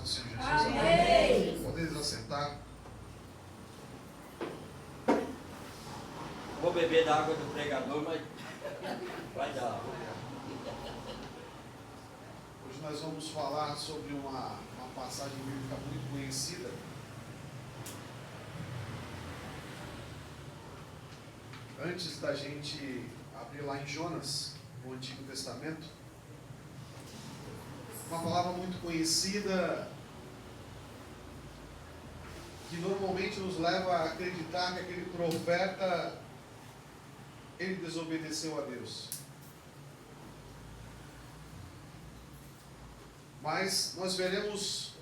Senhor Jesus. Amém. Podeis assentar. Vou beber da água do pregador, mas vai dar. Hoje nós vamos falar sobre uma passagem bíblica muito conhecida. Antes da gente abrir lá em Jonas, no Antigo Testamento, uma palavra muito conhecida que normalmente nos leva a acreditar que aquele profeta, ele desobedeceu a Deus. Mas nós veremos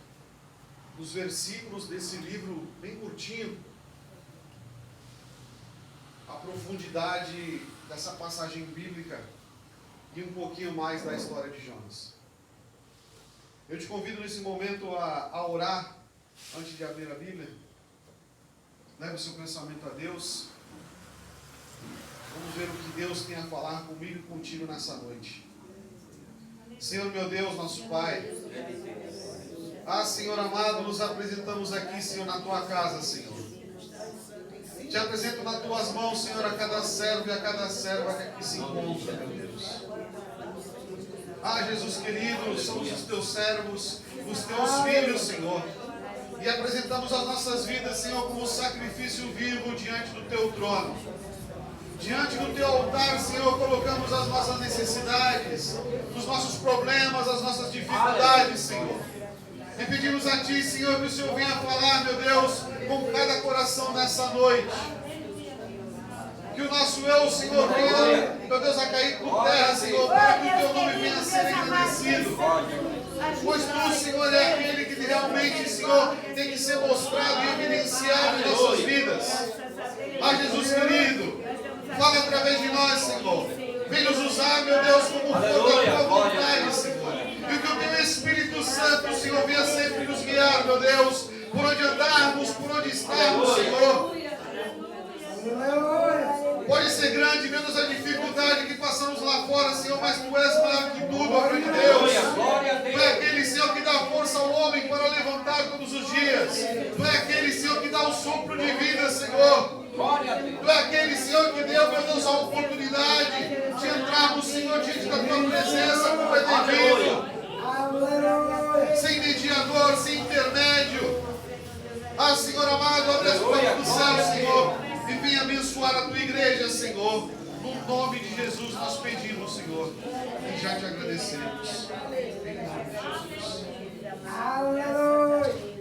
nos versículos desse livro bem curtinho a profundidade dessa passagem bíblica e um pouquinho mais da história de Jonas. Eu te convido nesse momento a orar antes de abrir a Bíblia. Leve o seu pensamento a Deus. Vamos ver o que Deus tem a falar comigo e contigo nessa noite. Senhor meu Deus, nosso Pai. Senhor amado, nos apresentamos aqui, Senhor, na Tua casa, Senhor. Te apresento nas Tuas mãos, Senhor, a cada servo e a cada serva que aqui se encontra, meu Deus. Jesus querido, somos os Teus servos, os Teus filhos, Senhor. E apresentamos as nossas vidas, Senhor, como sacrifício vivo diante do Teu trono. Diante do Teu altar, Senhor, colocamos as nossas necessidades, os nossos problemas, as nossas dificuldades, Senhor. E pedimos a Ti, Senhor, que o Senhor venha falar, meu Deus, com cada coração nessa noite. Que o nosso eu, Senhor, venha, meu Deus, a cair por terra, Senhor, para que o Teu nome venha a ser engrandecido. Pois Tu, Senhor, é aquele que realmente, Senhor, tem que ser mostrado e evidenciado em nossas vidas. Jesus querido, fala através de nós, Senhor. Vem nos usar, meu Deus, como for da Tua vontade, Senhor. E que o Teu Espírito Santo, Senhor, venha sempre nos guiar, meu Deus, por onde andarmos, por onde estarmos, Senhor. Pode ser grande, meu Deus, a dificuldade que passamos lá fora, Senhor, mas Tu és maior que tudo, ó Filho de Deus. Tu é aquele, Senhor, que dá força ao homem para levantar todos os dias. Tu é aquele, Senhor, que dá o sopro de vida, Senhor. Tu é aquele, Senhor, que deu, meu Deus, a oportunidade de entrarmos, Senhor, diante da Tua presença como é devido. Sem mediador, sem intermédio. Senhor amado, abre as portas do céu, Senhor, e venha abençoar a Tua igreja, Senhor. No nome de Jesus nós pedimos, Senhor, e já Te agradecemos. Em nome de Jesus. Aleluia.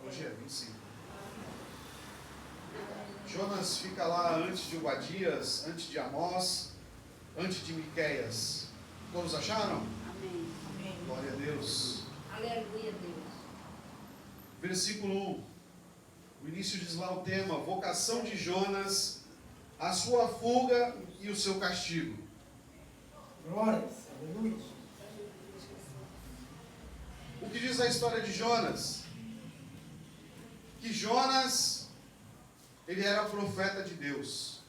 Hoje é 25. Jonas fica lá antes de Obadias, antes de Amós, antes de Miqueias. Todos acharam? Amém. Glória a Deus. Aleluia, Deus. Versículo 1. O início diz lá o tema: vocação de Jonas, a sua fuga e o seu castigo. Glórias, aleluia. O que diz a história de Jonas? Que Jonas, ele era profeta de Deus.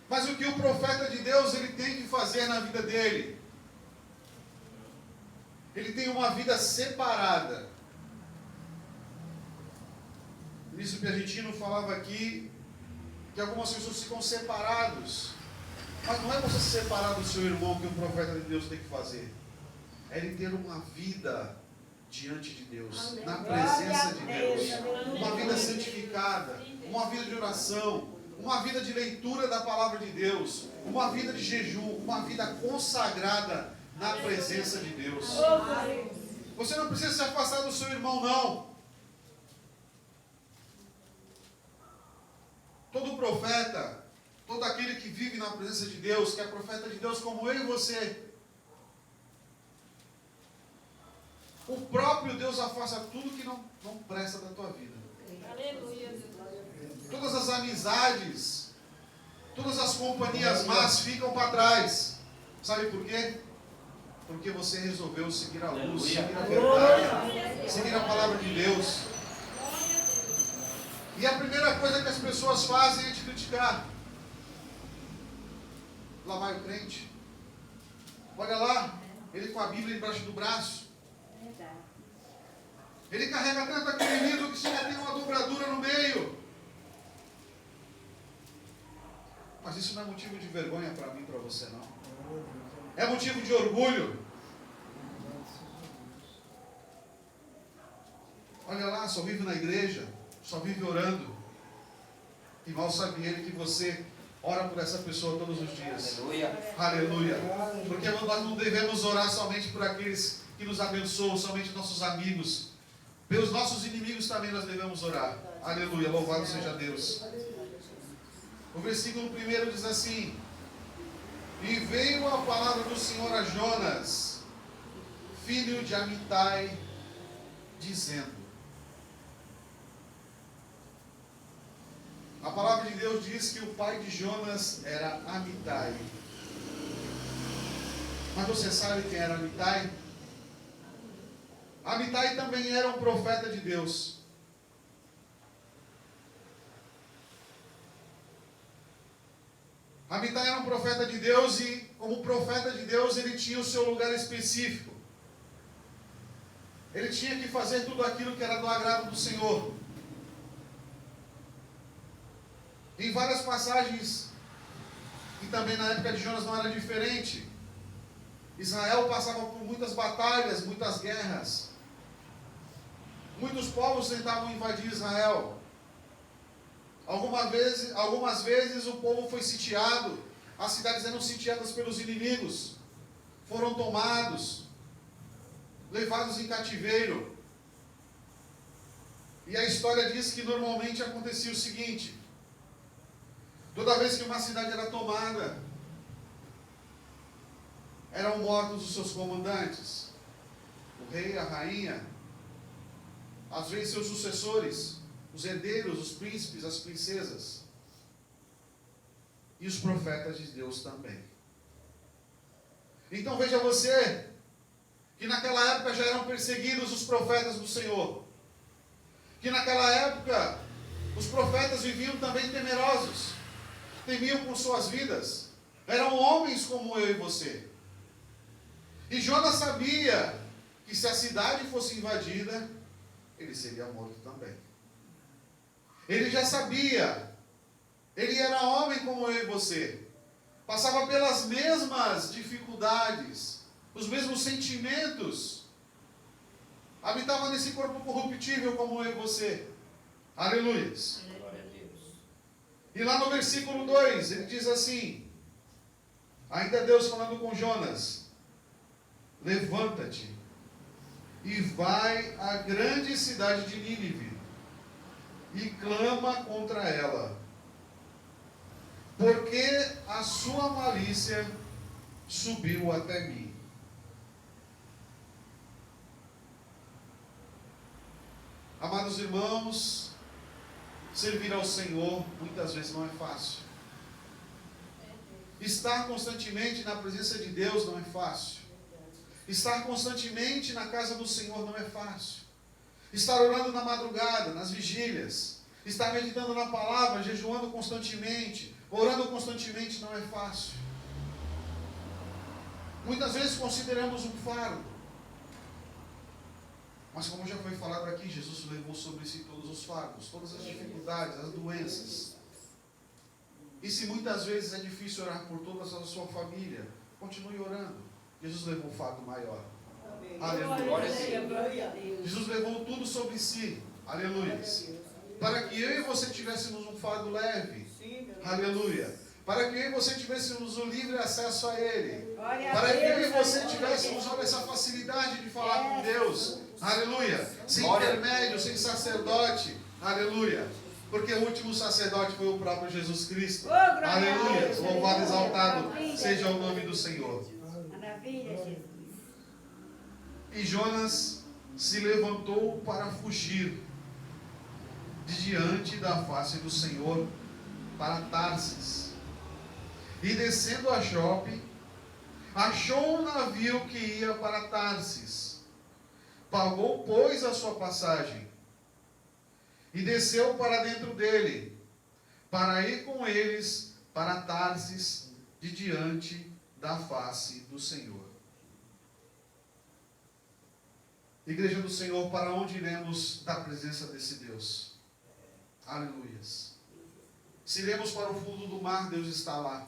Mas o que o profeta de Deus ele tem que fazer na vida dele? Ele tem uma vida separada. O ministro Piagentino falava aqui que algumas pessoas ficam separados. Mas não é você se separar do seu irmão que um profeta de Deus tem que fazer. É ele ter uma vida diante de Deus, na presença de Deus. Uma vida santificada, uma vida de oração, uma vida de leitura da palavra de Deus, uma vida de jejum, uma vida consagrada na presença de Deus. Você não precisa se afastar do seu irmão, não. Todo profeta, todo aquele que vive na presença de Deus, que é profeta de Deus como eu e você, o próprio Deus afasta tudo que não presta da tua vida. Aleluia. Todas as amizades, todas as companhias más ficam para trás. Sabe por quê? Porque você resolveu seguir a luz, seguir a verdade, seguir a palavra de Deus. E a primeira coisa que as pessoas fazem é te criticar. Lá vai o crente. Olha lá, ele com a Bíblia embaixo do braço. Verdade. Ele carrega tanto aquele livro que só tem uma dobradura no meio. Mas isso não é motivo de vergonha para mim e para você, não. É motivo de orgulho. Olha lá, só vive na igreja, só vive orando. E mal sabe ele que você ora por essa pessoa todos os dias. Aleluia. Aleluia. Porque nós não devemos orar somente por aqueles que nos abençoam, somente nossos amigos. Pelos nossos inimigos também nós devemos orar. Aleluia, louvado seja Deus. O versículo 1 diz assim: E veio a palavra do Senhor a Jonas, filho de Amitai, dizendo. A palavra de Deus diz que o pai de Jonas era Amitai. Mas você sabe quem era Amitai? Amitai também era um profeta de Deus. Amitai era um profeta de Deus e, como profeta de Deus, ele tinha o seu lugar específico. Ele tinha que fazer tudo aquilo que era do agrado do Senhor. Em várias passagens, e também na época de Jonas não era diferente, Israel passava por muitas batalhas, muitas guerras. Muitos povos tentavam invadir Israel. Algumas vezes o povo foi sitiado, as cidades eram sitiadas pelos inimigos, foram tomados, levados em cativeiro. E a história diz que normalmente acontecia o seguinte: toda vez que uma cidade era tomada, eram mortos os seus comandantes, o rei, a rainha, às vezes seus sucessores, os herdeiros, os príncipes, as princesas, e os profetas de Deus também. Então veja você, que naquela época já eram perseguidos os profetas do Senhor, que naquela época os profetas viviam também temerosos, temiam por suas vidas, eram homens como eu e você. E Jonas sabia que se a cidade fosse invadida, ele seria morto também. Ele já sabia, ele era homem como eu e você, passava pelas mesmas dificuldades, os mesmos sentimentos, habitava nesse corpo corruptível como eu e você. Aleluias. Glória a Deus. E lá no versículo 2, ele diz assim, ainda Deus falando com Jonas: levanta-te e vai à grande cidade de Nínive e clama contra ela, porque a sua malícia subiu até mim. Amados irmãos, servir ao Senhor muitas vezes não é fácil. Estar constantemente na presença de Deus não é fácil. Estar constantemente na casa do Senhor não é fácil. Estar orando na madrugada, nas vigílias, estar meditando na palavra, jejuando constantemente, orando constantemente não é fácil. Muitas vezes consideramos um fardo. Mas como já foi falado aqui, Jesus levou sobre si todos os fardos, todas as dificuldades, as doenças. E se muitas vezes é difícil orar por toda a sua família, continue orando. Jesus levou um fardo maior. Aleluia. Glória a Deus. Jesus levou tudo sobre si. Aleluia. Para que eu e você tivéssemos um fardo leve. Aleluia. Para que eu e você tivéssemos o livre acesso a Ele. Para que eu e você tivéssemos, olha, essa facilidade de falar com Deus. Aleluia. Sem intermédio, sem sacerdote. Aleluia. Porque o último sacerdote foi o próprio Jesus Cristo. Aleluia. Louvado e exaltado seja o nome do Senhor. Maravilha, Jesus. E Jonas se levantou para fugir de diante da face do Senhor para Tarsis. E descendo a Jope, achou um navio que ia para Tarsis. Pagou, pois, a sua passagem e desceu para dentro dele, para ir com eles para Tarsis, de diante da face do Senhor. Igreja do Senhor, para onde iremos da presença desse Deus? Aleluias. Se iremos para o fundo do mar, Deus está lá.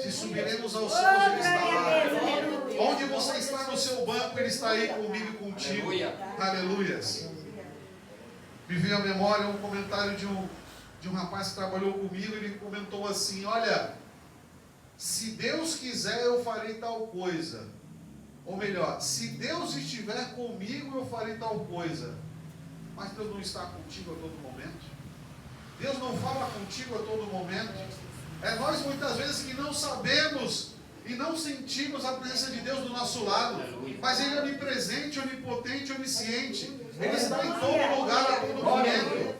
Se subiremos aos céus, Ele está lá. Onde você está no seu banco, Ele está aí comigo e contigo. Aleluias. Me veio à memória um comentário de um rapaz que trabalhou comigo. Ele comentou assim: olha, se Deus quiser, eu farei tal coisa. Ou melhor, se Deus estiver comigo, eu farei tal coisa. Mas Deus não está contigo a todo momento. Deus não fala contigo a todo momento. É nós muitas vezes que não sabemos e não sentimos a presença de Deus do nosso lado. Mas Ele é onipresente, onipotente, onisciente. Ele está em todo lugar, a todo momento.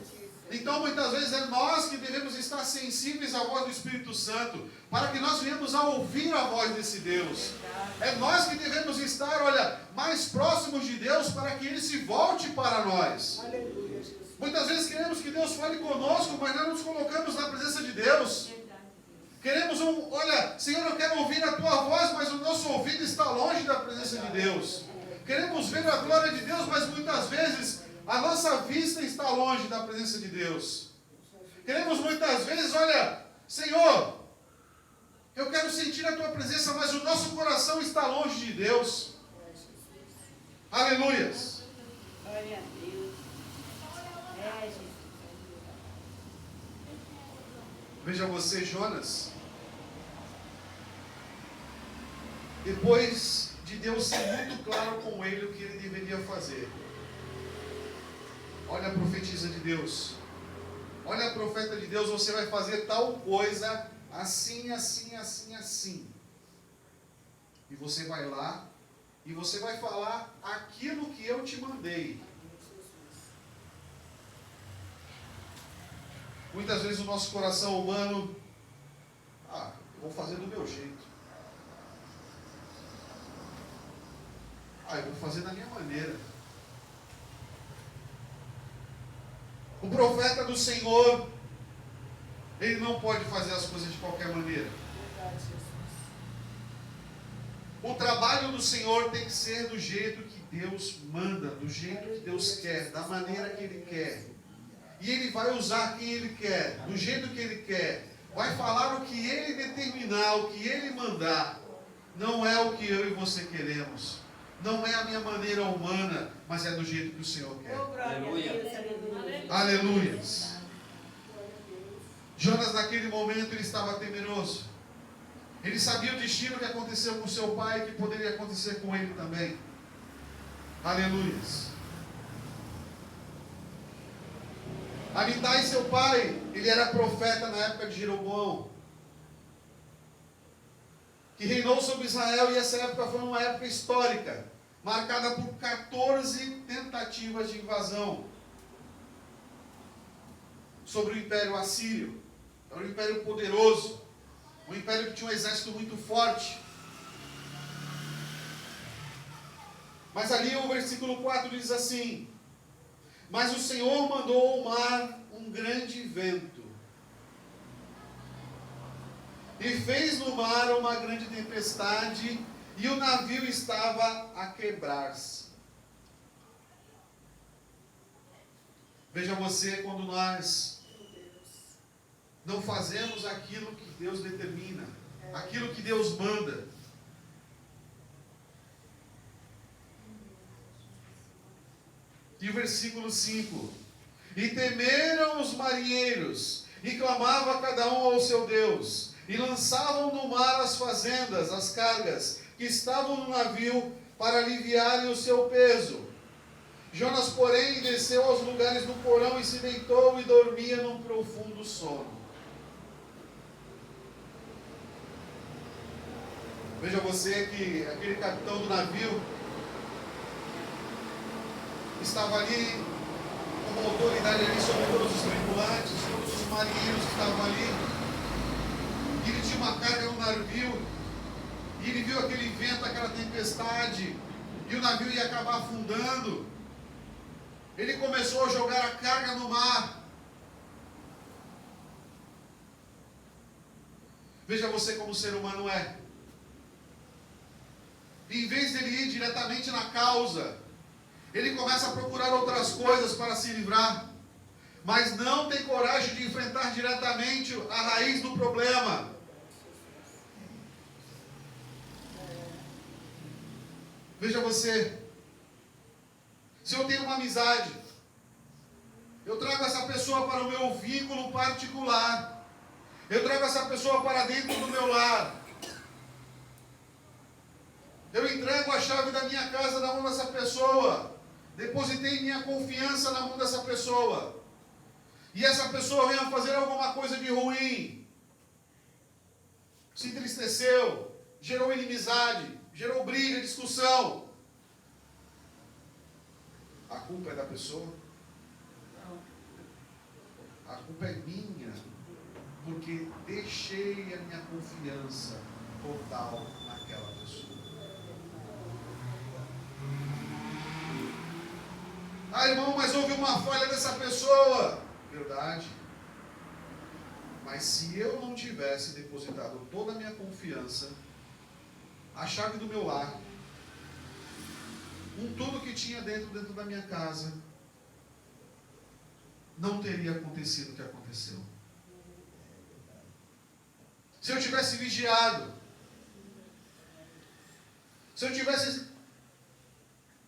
Então muitas vezes é nós que devemos estar sensíveis à voz do Espírito Santo, para que nós venhamos a ouvir a voz desse Deus. É nós que devemos estar, olha, mais próximos de Deus, para que Ele se volte para nós. Muitas vezes queremos que Deus fale conosco, mas não nos colocamos na presença de Deus. Queremos olha, Senhor, eu quero ouvir a Tua voz, mas o nosso ouvido está longe da presença de Deus. Queremos ver a glória de Deus, mas muitas vezes a nossa vista está longe da presença de Deus. Queremos muitas vezes, olha, Senhor, eu quero sentir a Tua presença, mas o nosso coração está longe de Deus. Aleluias. Glória a Deus. Jesus. Veja você, Jonas. Depois de Deus ser muito claro com ele o que ele deveria fazer. Olha a profetisa de Deus. Olha a profeta de Deus, você vai fazer tal coisa, assim, assim, assim, assim. E você vai lá, e você vai falar aquilo que eu te mandei. Muitas vezes o nosso coração humano, eu vou fazer do meu jeito. Eu vou fazer da minha maneira. O profeta do Senhor, ele não pode fazer as coisas de qualquer maneira. O trabalho do Senhor tem que ser do jeito que Deus manda, do jeito que Deus quer, da maneira que Ele quer. E Ele vai usar quem Ele quer, do jeito que Ele quer. Vai falar o que Ele determinar, o que Ele mandar. Não é o que eu e você queremos. Não é a minha maneira humana, mas é do jeito que o Senhor quer. Aleluia. Aleluia. Jonas, naquele momento, ele estava temeroso. Ele sabia o destino que aconteceu com seu pai, que poderia acontecer com ele também. Aleluia. Amitai, seu pai, ele era profeta na época de Jeroboão, que reinou sobre Israel, e essa época foi uma época histórica, marcada por 14 tentativas de invasão sobre o Império Assírio. Era um império poderoso, um império que tinha um exército muito forte. Mas ali o versículo 4 diz assim: mas o Senhor mandou ao mar um grande vento, e fez no mar uma grande tempestade, e o navio estava a quebrar-se. Veja você, quando nós não fazemos aquilo que Deus determina, aquilo que Deus manda. E o versículo 5: e temeram os marinheiros, e clamava cada um ao seu Deus, e lançavam no mar as fazendas, as cargas que estavam no navio, para aliviarem o seu peso. Jonas, porém, desceu aos lugares do porão e se deitou e dormia num profundo sono. Veja você que aquele capitão do navio estava ali como autoridade ali sobre todos os tripulantes, todos os marinheiros que estavam ali. E ele tinha uma carga no navio, e ele viu aquele vento, aquela tempestade, e o navio ia acabar afundando. Ele começou a jogar a carga no mar, Veja você como o ser humano é. E em vez dele ir diretamente na causa, ele começa a procurar outras coisas para se livrar, mas não tem coragem de enfrentar diretamente a raiz do problema. Veja você, se eu tenho uma amizade, eu trago essa pessoa para o meu vínculo particular, eu trago essa pessoa para dentro do meu lar, eu entrego a chave da minha casa na mão dessa pessoa, depositei minha confiança na mão dessa pessoa, e essa pessoa vem a fazer alguma coisa de ruim, se entristeceu, gerou inimizade, gerou briga, discussão. A culpa é da pessoa? A culpa é minha, porque deixei a minha confiança total naquela pessoa. Ah, irmão, mas houve uma falha dessa pessoa. Verdade. Mas se eu não tivesse depositado toda a minha confiança, a chave do meu lar, tudo que tinha dentro da minha casa, não teria acontecido o que aconteceu. Se eu tivesse vigiado, se eu tivesse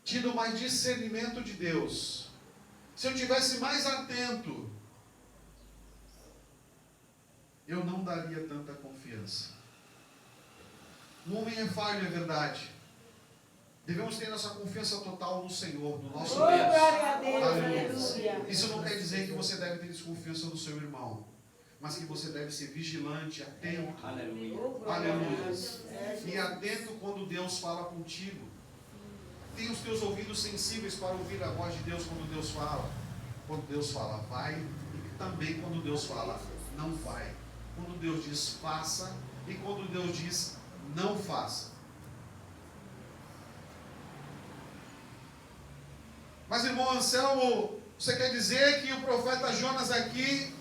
tido mais discernimento de Deus, se eu tivesse mais atento, eu não daria tanta confiança. O homem é falho, é verdade. Devemos ter nossa confiança total no Senhor, no nosso Deus. Glória a Deus, Aleluia. aleluia. Isso não quer dizer que você deve ter desconfiança do seu irmão, mas que você deve ser vigilante, atento. Aleluia. Aleluia. E atento quando Deus fala contigo. Tenha os teus ouvidos sensíveis para ouvir a voz de Deus quando Deus fala. Quando Deus fala, vai. E também quando Deus fala, não vai. Quando Deus diz, faça. E quando Deus diz, não faça. Mas, irmão Anselmo, você quer dizer que o profeta Jonas aqui,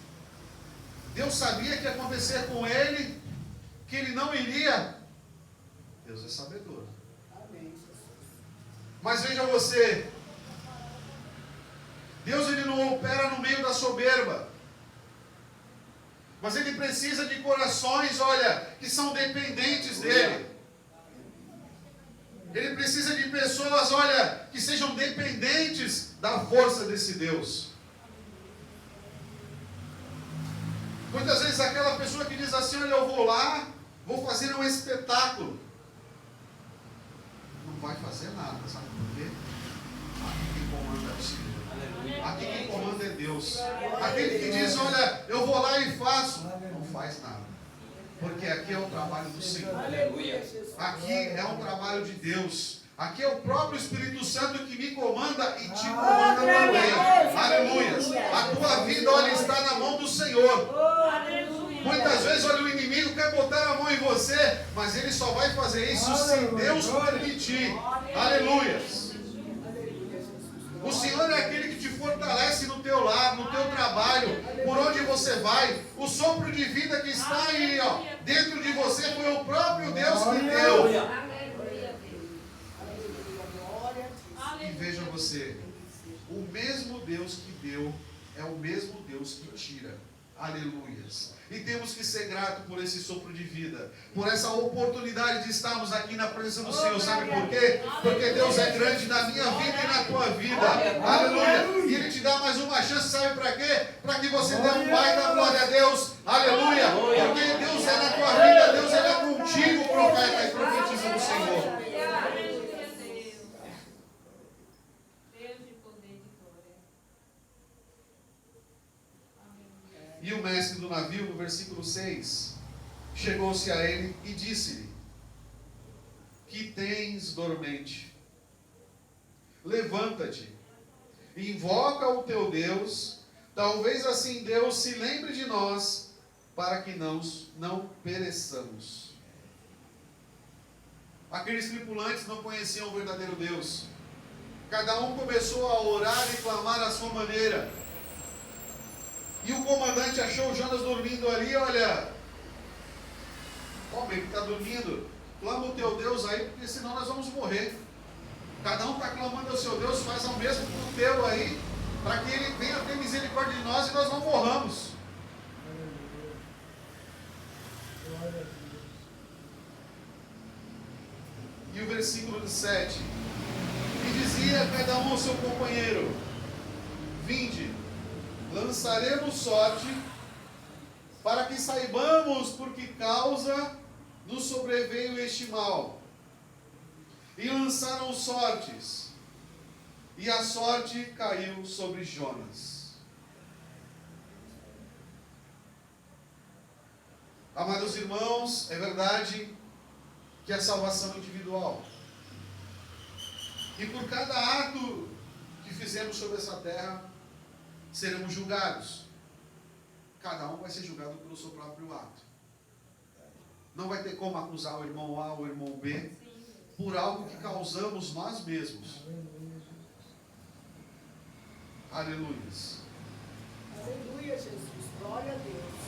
Deus sabia que ia acontecer com ele, que ele não iria? Deus é sabedor. Mas veja você, Deus ele não opera no meio da soberba, mas ele precisa de corações, olha, que são dependentes dele. Ele precisa de pessoas, olha, que sejam dependentes da força desse Deus. Muitas vezes aquela pessoa que diz assim, olha, eu vou lá, vou fazer um espetáculo. Não vai fazer nada, sabe por quê? Aqui quem comanda é o Senhor. Aqui quem comanda é Deus. Aquele que diz, olha, eu vou lá e faço, não faz nada. Porque aqui é o trabalho do Senhor. Aleluia. Aqui é um trabalho de Deus. Aqui é o próprio Espírito Santo que me comanda e te comanda também. Aleluia. A tua vida, olha, está na mão do Senhor. Muitas vezes, olha, o inimigo quer botar a mão em você, mas ele só vai fazer isso se Deus permitir. Aleluia. O Senhor é aquele que te fortalece no teu lar, no teu trabalho, por onde você vai. O sopro de vida que está aí, ó, dentro de você, foi o próprio Deus que deu. E veja você, o mesmo Deus que deu é o mesmo Deus que tira. Aleluias. E temos que ser gratos por esse sopro de vida, por essa oportunidade de estarmos aqui na presença do Senhor. Sabe por quê? Porque Deus é grande na minha vida e na tua vida. Aleluia. E Ele te dá mais uma chance, sabe para quê? Para que você dê um pai da glória a Deus. Aleluia. Porque Deus é na tua vida, Deus é contigo, profeta e profetiza do Senhor. E o mestre do navio, no versículo 6, chegou-se a ele e disse-lhe: que tens dormente? Levanta-te, invoca o teu Deus, talvez assim Deus se lembre de nós, para que não pereçamos. Aqueles tripulantes não conheciam o verdadeiro Deus. Cada um começou a orar e clamar à sua maneira. E o comandante achou Jonas dormindo ali, olha, Homem, ele está dormindo. Clama o teu Deus aí, porque senão nós vamos morrer. Cada um está clamando ao seu Deus, faz ao mesmo com o teu aí, para que ele venha ter misericórdia de nós e nós não morramos. Glória a Deus. E o versículo 7. E dizia cada um ao seu companheiro: vinde, lançaremos sorte, para que saibamos por que causa nos sobreveio este mal. E lançaram sortes, e a sorte caiu sobre Jonas. Amados irmãos, é verdade que a salvação é individual. E por cada ato que fizemos sobre essa terra, seremos julgados. Cada um vai ser julgado pelo seu próprio ato. Não vai ter como acusar o irmão A ou o irmão B por algo que causamos nós mesmos. Aleluia. Aleluia, Jesus. Glória a Deus.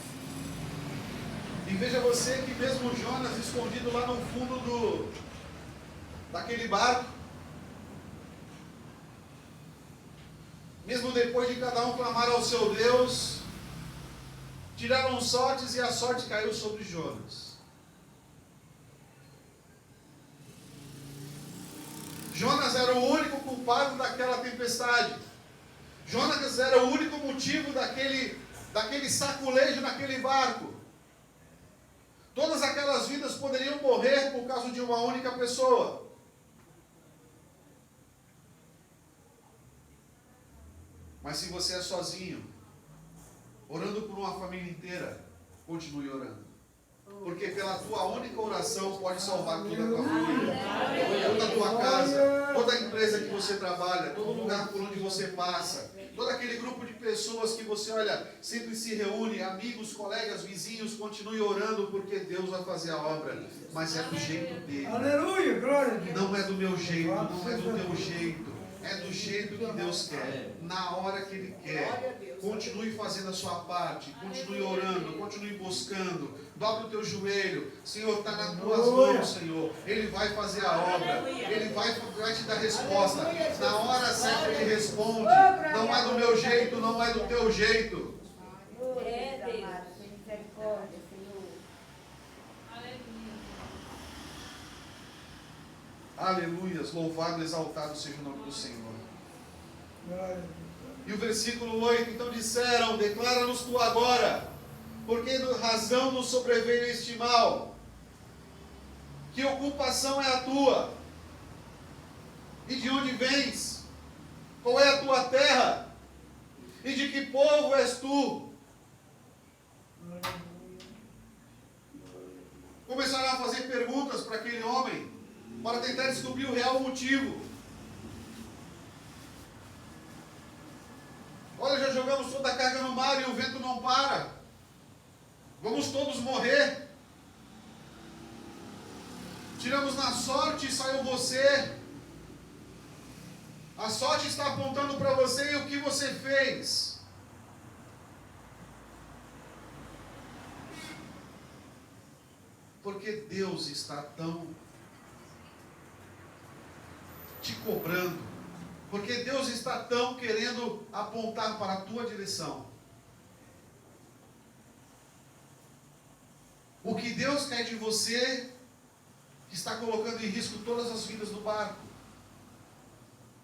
E veja você que mesmo Jonas escondido lá no fundo daquele barco, mesmo depois de cada um clamar ao seu Deus, tiraram sortes e a sorte caiu sobre Jonas. Jonas era o único culpado daquela tempestade. Jonas era o único motivo daquele saculejo naquele barco. Todas aquelas vidas poderiam morrer por causa de uma única pessoa. Mas se você é sozinho, orando por uma família inteira, continue orando. Porque pela tua única oração pode salvar toda a tua família, toda a tua casa, toda a empresa que você trabalha, todo lugar por onde você passa, todo aquele grupo de pessoas que você, olha, sempre se reúne, amigos, colegas, vizinhos, continue orando, porque Deus vai fazer a obra, mas é do jeito dele. Aleluia, glória a Deus. Não é do meu jeito, não é do teu jeito, é do jeito que Deus quer, na hora que Ele quer. Continue fazendo a sua parte, continue orando, continue buscando, dobre o teu joelho. Senhor, está nas tuas mãos, Senhor. Ele vai fazer a obra, Ele vai te dar resposta. Na hora certa Ele responde. Não é do meu jeito, não é do teu jeito. É, Deus. Misericórdia, Senhor. Aleluias, louvado, exaltado seja o nome do Senhor. Glória a Deus. E o versículo 8, então disseram: declara-nos tu agora, porque razão nos sobreveio este mal. Que ocupação é a tua? E de onde vens? Qual é a tua terra? E de que povo és tu? Começaram a fazer perguntas para aquele homem, para tentar descobrir o real motivo. Olha, já jogamos toda a carga no mar e o vento não para. Vamos todos morrer. Tiramos na sorte e saiu você. A sorte está apontando para você e o que você fez. Porque Deus está tão te cobrando. Porque Deus está tão querendo apontar para a tua direção. O que Deus quer de você, que está colocando em risco todas as vidas do barco.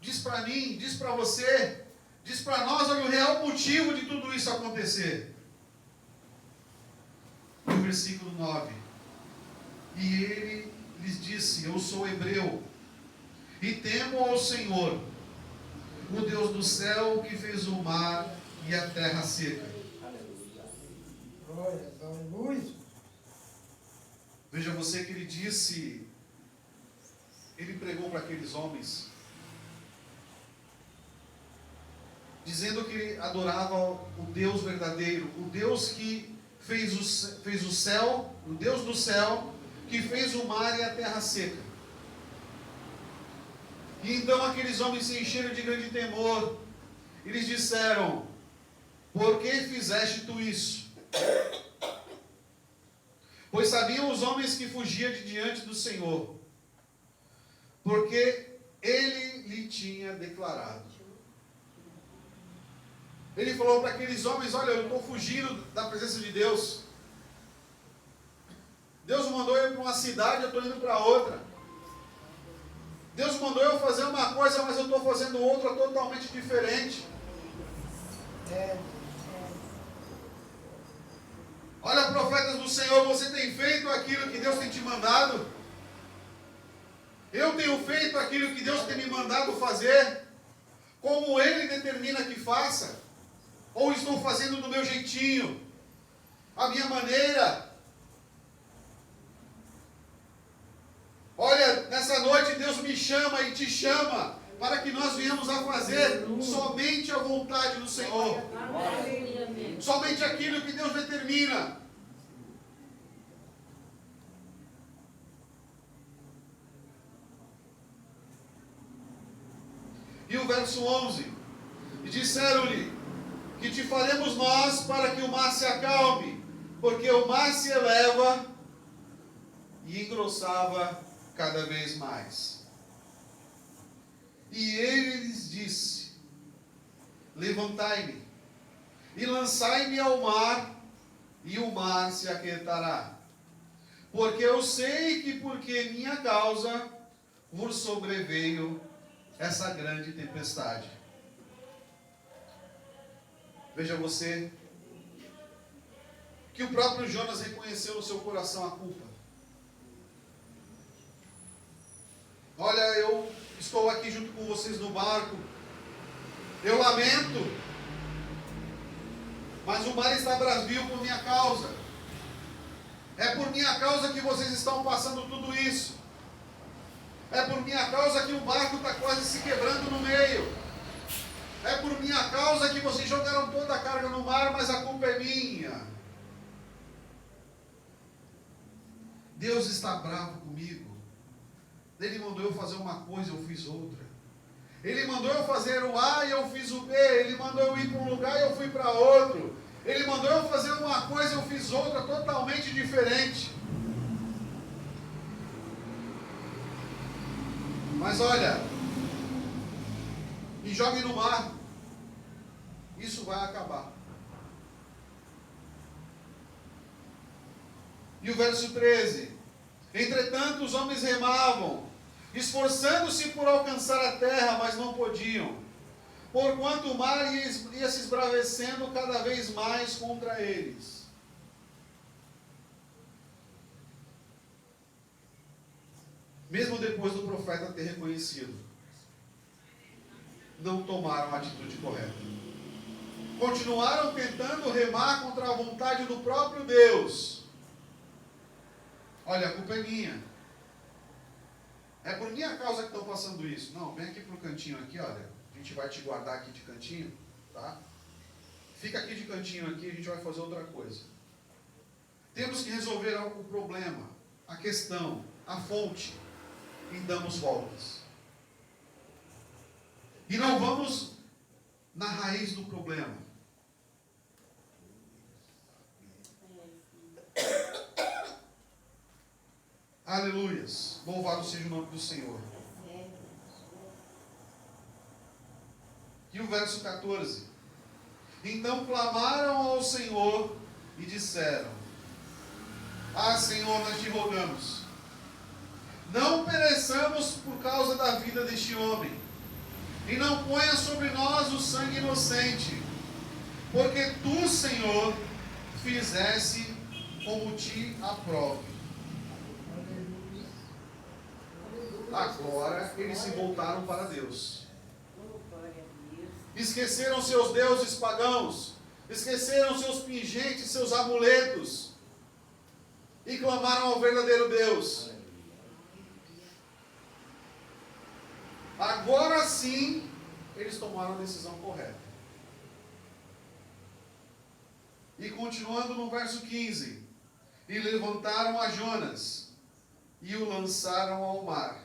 Diz para mim, diz para você, diz para nós, olha o real motivo de tudo isso acontecer. No versículo 9. E ele lhes disse: eu sou hebreu, e temo ao Senhor, o Deus do céu, que fez o mar e a terra seca. Glória, aleluia. Veja você que ele disse, ele pregou para aqueles homens, dizendo que ele adorava o Deus verdadeiro, o Deus que fez o céu, o Deus do céu, que fez o mar e a terra seca. E então aqueles homens se encheram de grande temor. Eles disseram: por que fizeste tu isso? Pois sabiam os homens que fugia de diante do Senhor, porque ele lhe tinha declarado. Ele falou para aqueles homens: olha, eu estou fugindo da presença de Deus. Deus mandou eu ir para uma cidade, eu estou indo para outra. Deus mandou eu fazer uma coisa, mas eu estou fazendo outra totalmente diferente. Olha, profetas do Senhor, você tem feito aquilo que Deus tem te mandado? Eu tenho feito aquilo que Deus tem me mandado fazer, como Ele determina que faça? Ou estou fazendo do meu jeitinho, a minha maneira? Olha, nessa noite Deus me chama e te chama para que nós venhamos a fazer somente a vontade do Senhor. Somente aquilo que Deus determina. E o verso 11: e disseram-lhe: que te faremos nós para que o mar se acalme, porque o mar se eleva e engrossava cada vez mais. E ele lhes disse: levantai-me e lançai-me ao mar, e o mar se aquietará. Porque eu sei que porque minha causa vos sobreveio essa grande tempestade. Veja você, que o próprio Jonas reconheceu no seu coração a culpa. Olha, eu estou aqui junto com vocês no barco, eu lamento, mas o mar está bravio por minha causa. É por minha causa que vocês estão passando tudo isso. É por minha causa que o barco está quase se quebrando no meio. É por minha causa que vocês jogaram toda a carga no mar, mas a culpa é minha. Deus está bravo comigo. Ele mandou eu fazer uma coisa, eu fiz outra. Ele mandou eu fazer o A e eu fiz o B. Ele mandou eu ir para um lugar e eu fui para outro. Ele mandou eu fazer uma coisa, eu fiz outra totalmente diferente. Mas olha, me jogue no mar. Isso vai acabar. E o verso 13: entretanto os homens remavam, esforçando-se por alcançar a terra, mas não podiam, porquanto o mar ia se esbravecendo cada vez mais contra eles. Mesmo depois do profeta ter reconhecido, não tomaram a atitude correta. Continuaram tentando remar contra a vontade do próprio Deus. Olha, a culpa é minha. É por minha causa que estão passando isso. Não, vem aqui para o cantinho aqui, olha. A gente vai te guardar aqui de cantinho, tá? Fica aqui de cantinho aqui, a gente vai fazer outra coisa. Temos que resolver o problema, a questão, a fonte, e damos voltas. E não vamos na raiz do problema. Aleluias. Louvado seja o nome do Senhor. E o verso 14: então clamaram ao Senhor e disseram: ah, Senhor, nós te rogamos, não pereçamos por causa da vida deste homem, e não ponha sobre nós o sangue inocente, porque tu, Senhor, fizesse como te aprove. Agora eles se voltaram para Deus. Esqueceram seus deuses pagãos, esqueceram seus pingentes, seus amuletos, e clamaram ao verdadeiro Deus. Agora sim, eles tomaram a decisão correta. E continuando no verso 15: e levantaram a Jonas, e o lançaram ao mar,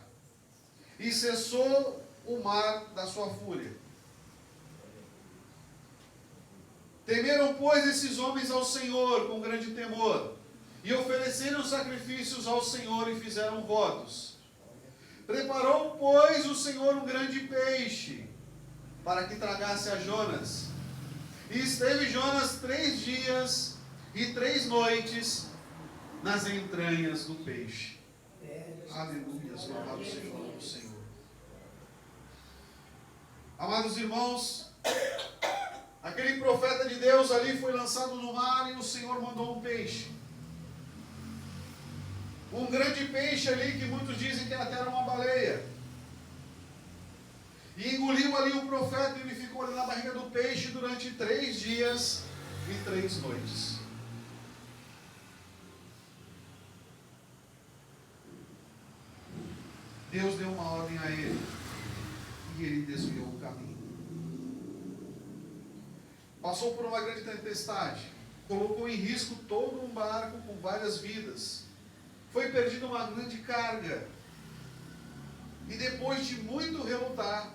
e cessou o mar da sua fúria. Temeram, pois, esses homens ao Senhor com grande temor, E ofereceram sacrifícios ao Senhor e fizeram votos. Preparou, pois, o Senhor um grande peixe, para que tragasse a Jonas. E esteve Jonas 3 dias e 3 noites nas entranhas do peixe. Aleluia, louvado seja o nome do Senhor. Amados irmãos, aquele profeta de Deus ali foi lançado no mar e o Senhor mandou um peixe. Um grande peixe ali que muitos dizem que até era uma baleia. E engoliu ali o profeta e ele ficou ali na barriga do peixe durante 3 dias e 3 noites. Deus deu uma ordem a ele e ele desviou o caminho. Passou por uma grande tempestade, colocou em risco todo um barco com várias vidas. Foi perdida uma grande carga. E depois de muito relutar,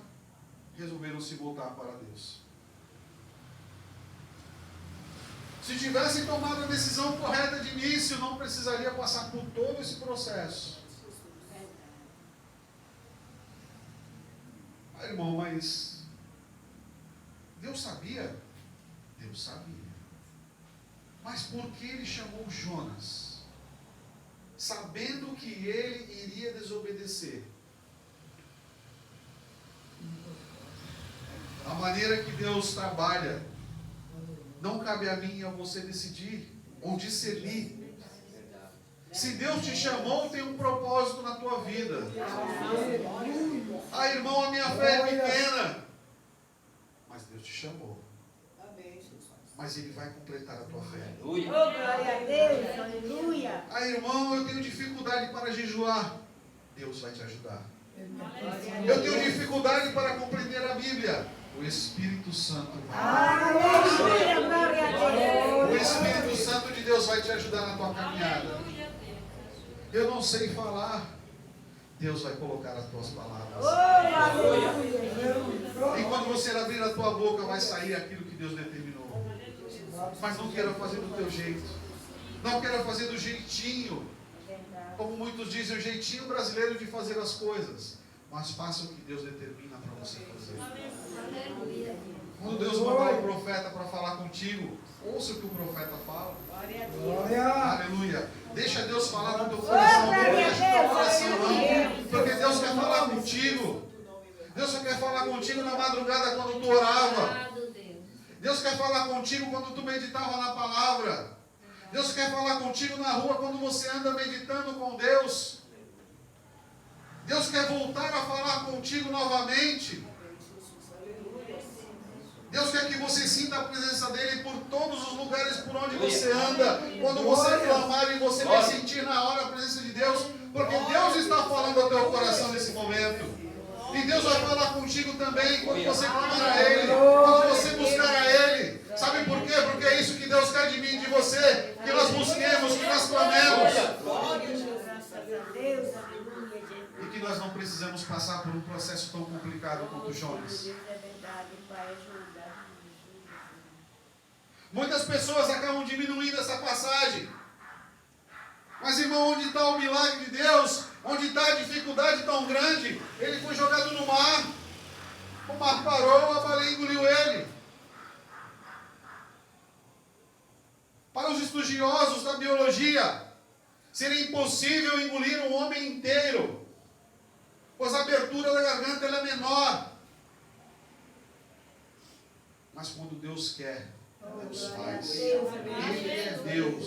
resolveram se voltar para Deus. Se tivessem tomado a decisão correta de início, não precisaria passar por todo esse processo. Ah, irmão, mas Deus sabia? Deus sabia. Mas por que ele chamou Jonas? Sabendo que ele iria desobedecer. A maneira que Deus trabalha, não cabe a mim e a você decidir ou discernir. Se Deus te chamou, tem um propósito na tua vida. Ah, irmão, a minha fé é pequena. Mas Deus te chamou. Mas Ele vai completar a tua fé. Oh, glória a Deus, aleluia. Ah, irmão, eu tenho dificuldade para jejuar. Deus vai te ajudar. Eu tenho dificuldade para compreender a Bíblia. O Espírito Santo vai. Aleluia, glória a Deus. O Espírito Santo de Deus vai te ajudar na tua caminhada. Eu não sei falar. Deus vai colocar as tuas palavras. Oh, aleluia. E quando você abrir a tua boca, vai sair aquilo que Deus determinou. Mas não queira fazer do teu jeito. Não queira fazer do jeitinho. Como muitos dizem, o jeitinho brasileiro de fazer as coisas. Mas faça o que Deus determina para você fazer. Quando Deus mandar o profeta para falar contigo, ouça o que o profeta fala. Aleluia. Deixa Deus falar no teu coração. Não feche o teu coração não. Porque Deus quer falar contigo. Deus só quer falar contigo na madrugada quando tu orava. Deus quer falar contigo quando tu meditava na palavra. Deus quer falar contigo na rua quando você anda meditando com Deus. Deus quer voltar a falar contigo novamente. Deus quer que você sinta a presença dEle por todos os lugares por onde você anda. Quando você clamar e você vai sentir na hora a presença de Deus. Porque Deus está falando ao teu coração nesse momento. E Deus vai falar contigo também quando você clamar a Ele. Quando você buscar a Ele. Sabe por quê? Porque é isso que Deus quer de mim e de você. Que nós busquemos, que nós clamemos. E que nós não precisamos passar por um processo tão complicado quanto Jonas. Muitas pessoas acabam diminuindo essa passagem. Mas, irmão, onde está o milagre de Deus? Onde está a dificuldade tão grande? Ele foi jogado no mar. O mar parou, a baleia engoliu ele. Para os estudiosos da biologia, seria impossível engolir um homem inteiro, pois a abertura da garganta ela é menor. Mas quando Deus quer, Deus faz. Ele é Deus.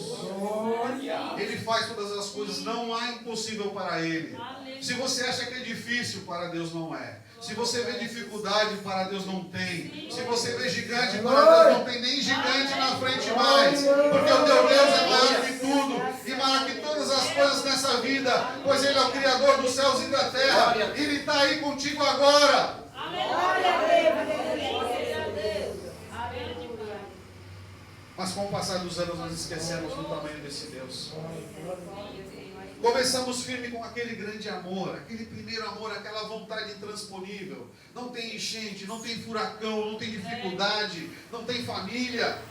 Ele faz todas as coisas. Não há impossível para Ele. Se você acha que é difícil, para Deus não é. Se você vê dificuldade, para Deus não tem. Se você vê gigante, para Deus não tem nem gigante na frente mais. Porque o teu Deus é maior que tudo. E maior que todas as coisas nessa vida. Pois Ele é o Criador dos céus e da terra. Ele está aí contigo agora. Mas com o passar dos anos nós esquecemos do tamanho desse Deus. Começamos firme com aquele grande amor, aquele primeiro amor, aquela vontade intransponível. Não tem enchente, não tem furacão, não tem dificuldade, não tem família.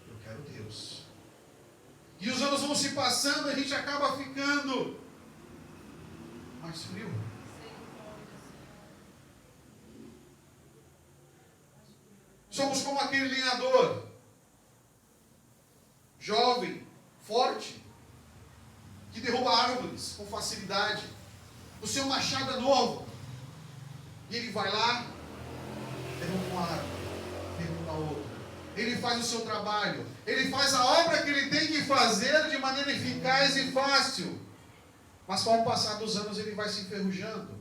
Eu quero Deus. E os anos vão se passando, a gente acaba ficando mais frio. Somos como aquele lenhador, jovem, forte, que derruba árvores com facilidade. O seu machado é novo. E ele vai lá, derruba uma árvore, derruba outra. Ele faz o seu trabalho. Ele faz a obra que ele tem que fazer de maneira eficaz e fácil. Mas com o passar dos anos ele vai se enferrujando.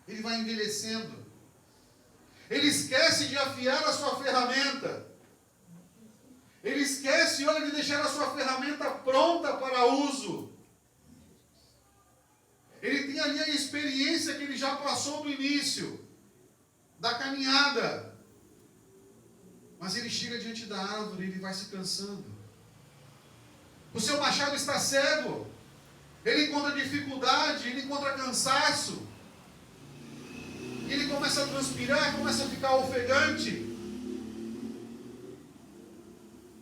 Ele vai envelhecendo. Ele esquece de afiar a sua ferramenta. Ele esquece, olha, de deixar a sua ferramenta pronta para uso. Ele tem ali a experiência que ele já passou no início da caminhada. Mas ele chega diante da árvore e ele vai se cansando. O seu machado está cego. Ele encontra dificuldade, ele encontra cansaço. Ele começa a transpirar, começa a ficar ofegante.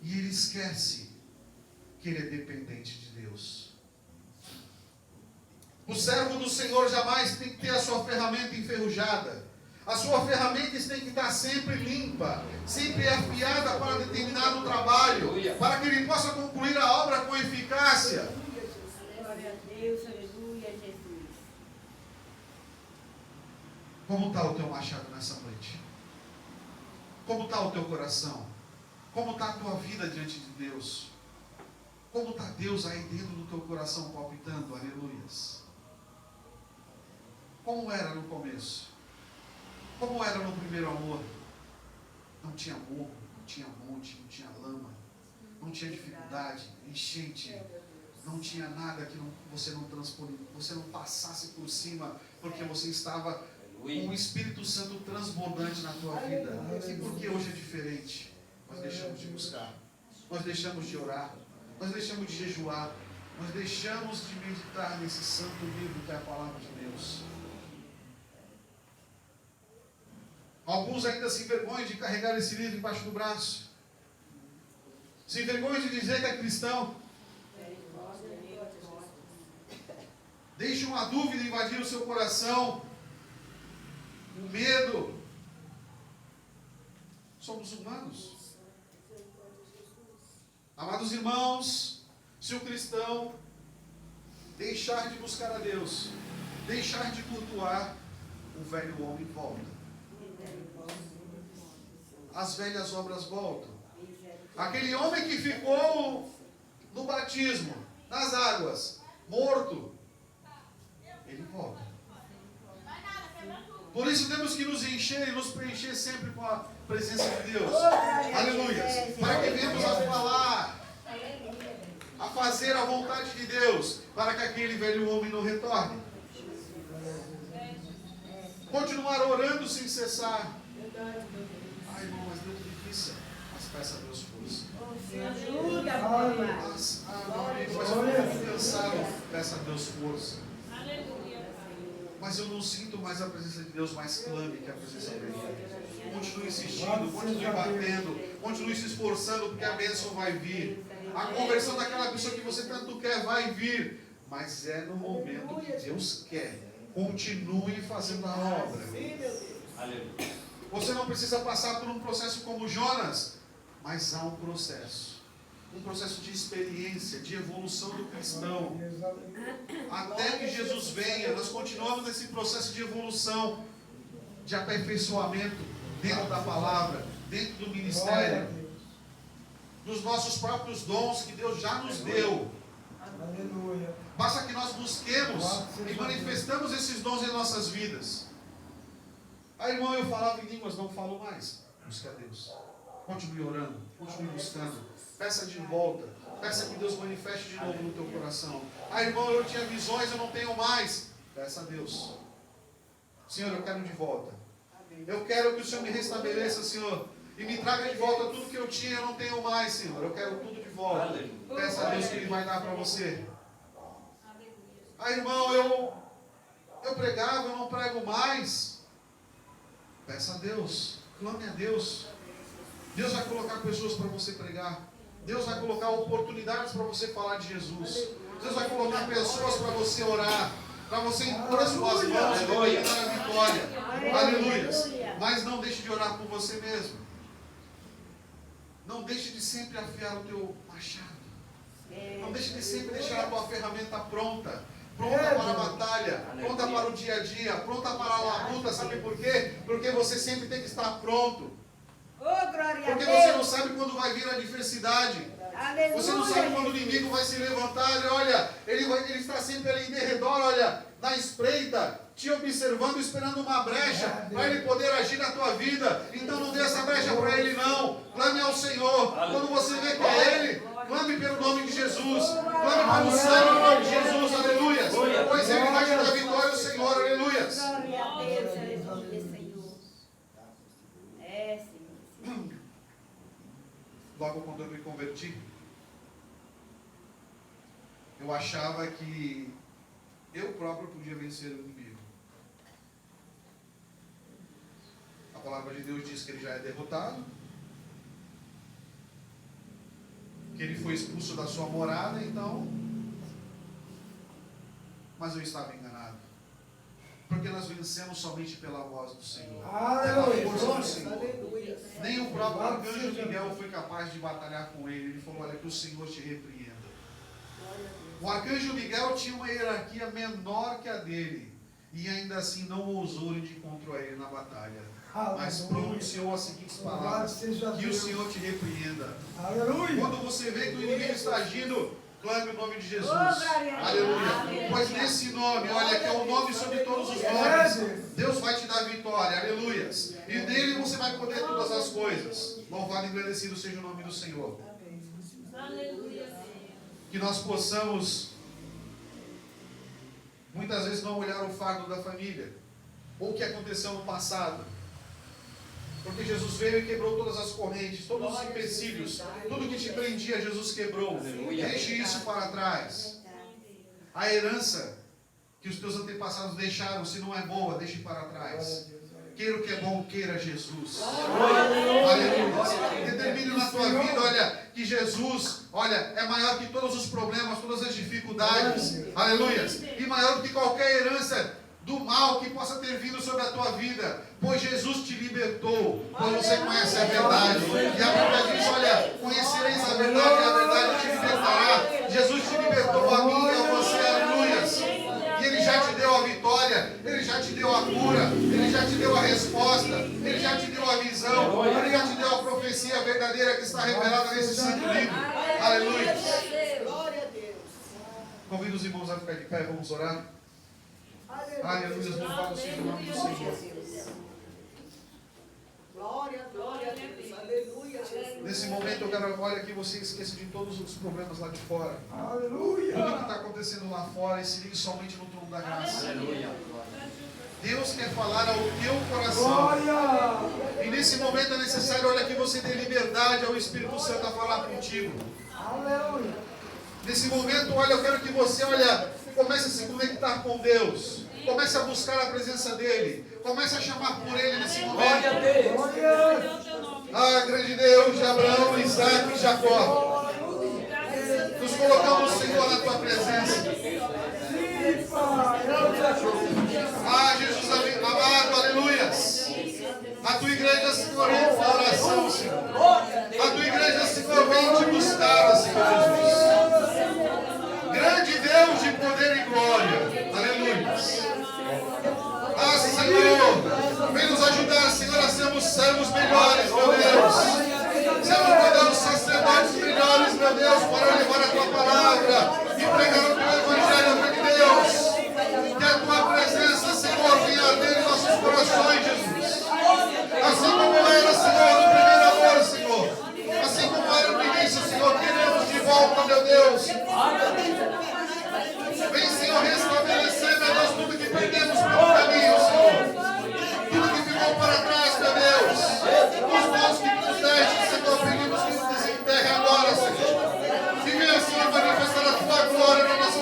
E ele esquece que ele é dependente de Deus. O servo do Senhor jamais tem que ter a sua ferramenta enferrujada. A sua ferramenta tem que estar sempre limpa, sempre afiada para determinado trabalho, para que ele possa concluir a obra com eficácia. Glória a Deus, aleluia, Jesus. Como está o teu machado nessa noite? Como está o teu coração? Como está a tua vida diante de Deus? Como está Deus aí dentro do teu coração palpitando? Aleluias. Como era no começo? Como era no primeiro amor? Não tinha morro, não tinha monte, não tinha lama, não tinha dificuldade, enchente, não tinha nada que você não passasse por cima, porque você estava com o Espírito Santo transbordante na tua vida. E porque hoje é diferente? Nós deixamos de buscar, nós deixamos de orar, nós deixamos de jejuar, nós deixamos de meditar nesse santo livro que é a palavra de Deus. Alguns ainda se envergonham de carregar esse livro embaixo do braço. Se envergonham de dizer que é cristão. Deixam a dúvida invadir o seu coração. O medo. Somos humanos. Amados irmãos, se o cristão deixar de buscar a Deus, deixar de cultuar, o velho homem volta. As velhas obras voltam. Aquele homem que ficou no batismo, nas águas, morto, ele volta. Por isso temos que nos encher e nos preencher sempre com a presença de Deus. Aleluia. Para que venhamos a falar, a fazer a vontade de Deus, para que aquele velho homem não retorne. Continuar orando sem cessar. Ai, irmão, mas Deus é difícil. Mas peça a Deus força. Ajuda, papai. Mas eu estou cansado. Peça a Deus força. Mas eu não sinto mais a presença de Deus, mais clame que a presença dele. Continue insistindo, continue batendo, continue se esforçando, porque a bênção vai vir. A conversão daquela pessoa que você tanto quer vai vir. Mas é no momento que Deus quer. Continue fazendo a obra. Aleluia. Você não precisa passar por um processo como Jonas, mas há um processo de experiência, de evolução do cristão. Até que Jesus venha, nós continuamos nesse processo de evolução, de aperfeiçoamento dentro da palavra, dentro do ministério, nos nossos próprios dons que Deus já nos deu. Aleluia. Basta que nós busquemos e manifestamos esses dons em nossas vidas. Ah, irmão, eu falava em línguas, não falo mais. Busque a Deus. Continue orando, continue buscando. Peça de volta. Peça que Deus manifeste de novo no teu coração. Ah, irmão, eu tinha visões, eu não tenho mais. Peça a Deus. Senhor, eu quero de volta. Eu quero que o Senhor me restabeleça, Senhor. E me traga de volta tudo que eu tinha, eu não tenho mais, Senhor. Eu quero tudo de volta. Peça a Deus que Ele vai dar para você. Ah, irmão, eu pregava, eu não prego mais. Peça a Deus. Clame a Deus. Deus vai colocar pessoas para você pregar. Deus vai colocar oportunidades para você falar de Jesus. Deus vai colocar pessoas para você orar, para você impor as suas mãos e declarar a vitória. Aleluia. Mas não deixe de orar por você mesmo. Não deixe de sempre afiar o teu machado. Não deixe de sempre deixar a tua ferramenta pronta. Pronta para a batalha, pronta para o dia a dia, pronta para a luta. Sabe por quê? Porque você sempre tem que estar pronto. Porque você não sabe quando vai vir a adversidade. Você não sabe quando o inimigo vai se levantar. E olha, ele está sempre ali em derredor, olha, na espreita, te observando, esperando uma brecha para ele poder agir na tua vida. Então não dê essa brecha para ele não. Clame ao Senhor. Quando você vê que é ele, clame pelo nome de Jesus. Clame pelo sangue do nome de Jesus. Aleluia. Pois ele vai te dar vitória, o Senhor. Aleluia. Glória a Deus, aleluia, Senhor. É, Senhor. Logo quando eu me converti, eu achava que eu próprio podia vencer o inimigo. A palavra de Deus diz que ele já é derrotado, que ele foi expulso da sua morada, então. Mas eu estava enganado. Porque nós vencemos somente pela voz do Senhor. Pela força do Senhor. Nem o próprio arcanjo Miguel foi capaz de batalhar com ele. Ele falou: olha, que o Senhor te repreenda. O arcanjo Miguel tinha uma hierarquia menor que a dele. E ainda assim não ousou ir de encontro a ele na batalha. Mas pronunciou as seguintes palavras: que o Senhor te repreenda. Quando você vê que o inimigo está agindo, clame o nome de Jesus. Aleluia. Pois nesse nome, olha, que é o nome sobre todos os nomes, Deus vai te dar vitória. Aleluia. E nele você vai poder todas as coisas. Louvado e engrandecido seja o nome do Senhor. Que nós possamos muitas vezes não olhar o fardo da família, ou o que aconteceu no passado. Porque Jesus veio e quebrou todas as correntes, todos os empecilhos, tudo que te prendia, Jesus quebrou. Deixe isso para trás. A herança que os teus antepassados deixaram, se não é boa, deixe para trás. Queira o que é bom, queira Jesus. Aleluia. Determine na tua vida, olha, que Jesus, olha, é maior que todos os problemas, todas as dificuldades. Aleluia. E maior do que qualquer herança do mal que possa ter vindo sobre a tua vida. Pois Jesus te libertou, pois você conhece a verdade. E a Bíblia diz, olha, conhecereis a verdade e a verdade te libertará. Jesus te libertou a mim e a você, aleluia. E Ele já te deu a vitória, Ele já te deu a cura, Ele já te deu a resposta, Ele já te deu a visão, Ele já te deu a profecia verdadeira que está revelada nesse santo livro. Aleluia. Convido os irmãos a ficar de pé, vamos orar. Aleluia, louvado seja o nome do Senhor. Glória, glória a Deus, aleluia, Jesus. Nesse momento eu quero, olha, que você esqueça de todos os problemas lá de fora. Aleluia. Tudo que está acontecendo lá fora e se ligue somente no trono da graça. Aleluia. Deus quer falar ao teu coração. Glória. E nesse momento é necessário, olha, que você dê liberdade ao Espírito Santo a falar contigo. Aleluia. Nesse momento, olha, eu quero que você, olha, comece a se conectar com Deus. Comece a buscar a presença dEle. Comece a chamar por Ele nesse Glória a momento. Deus. Glória. Ah, grande Deus de Abraão, Isaac e Jacó. Nos colocamos, Senhor, na Tua presença. Ah, Jesus amado, aleluias. A Tua igreja, Senhor, ouve a oração, Senhor. A Tua igreja, Senhor, vem te buscar, Senhor Jesus. Grande Deus de poder e glória. Aleluia. Ah, Senhor, vem nos ajudar, Senhor, a sermos melhores, meu Deus. Sermos, meu Deus, sacerdotes melhores, meu Deus, para levar a Tua palavra e pregar o Teu Evangelho, meu Deus. Que a Tua presença, Senhor, venha arder em nossos corações, Jesus. Assim como era, Senhor, no primeiro amor, Senhor. Assim como era no início, Senhor, queremos de volta, meu Deus. Vem, Senhor, restabelecer, meu Deus, tudo que perdemos pelo caminho, Senhor. Tudo que ficou para trás, meu Deus. Os dons que nos deste, Senhor, pedimos que nos desenterre agora, Senhor. E venha, Senhor, manifestar a Tua glória na nossa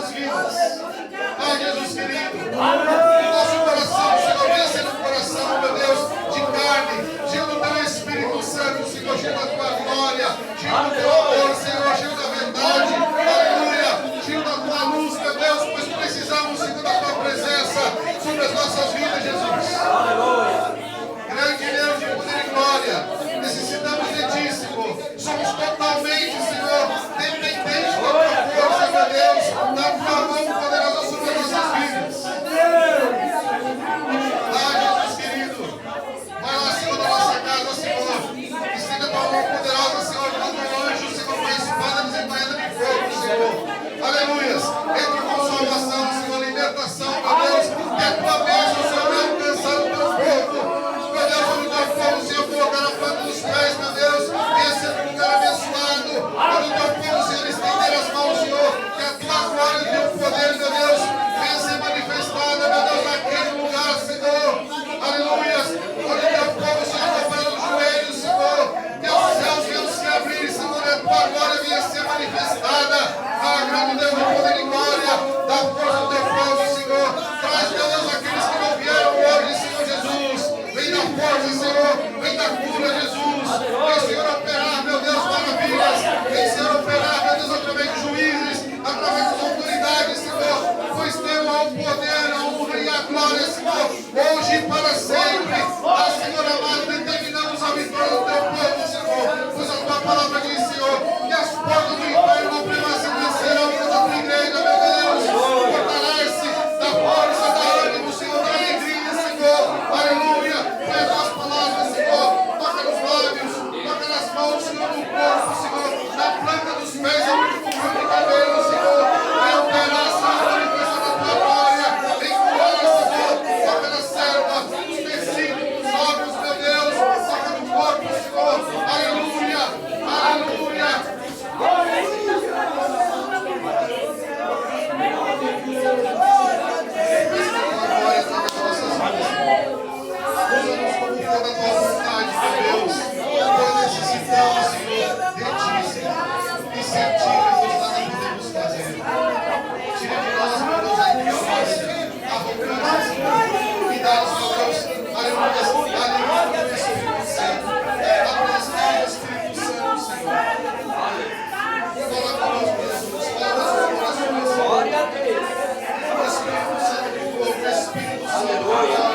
Aleluia.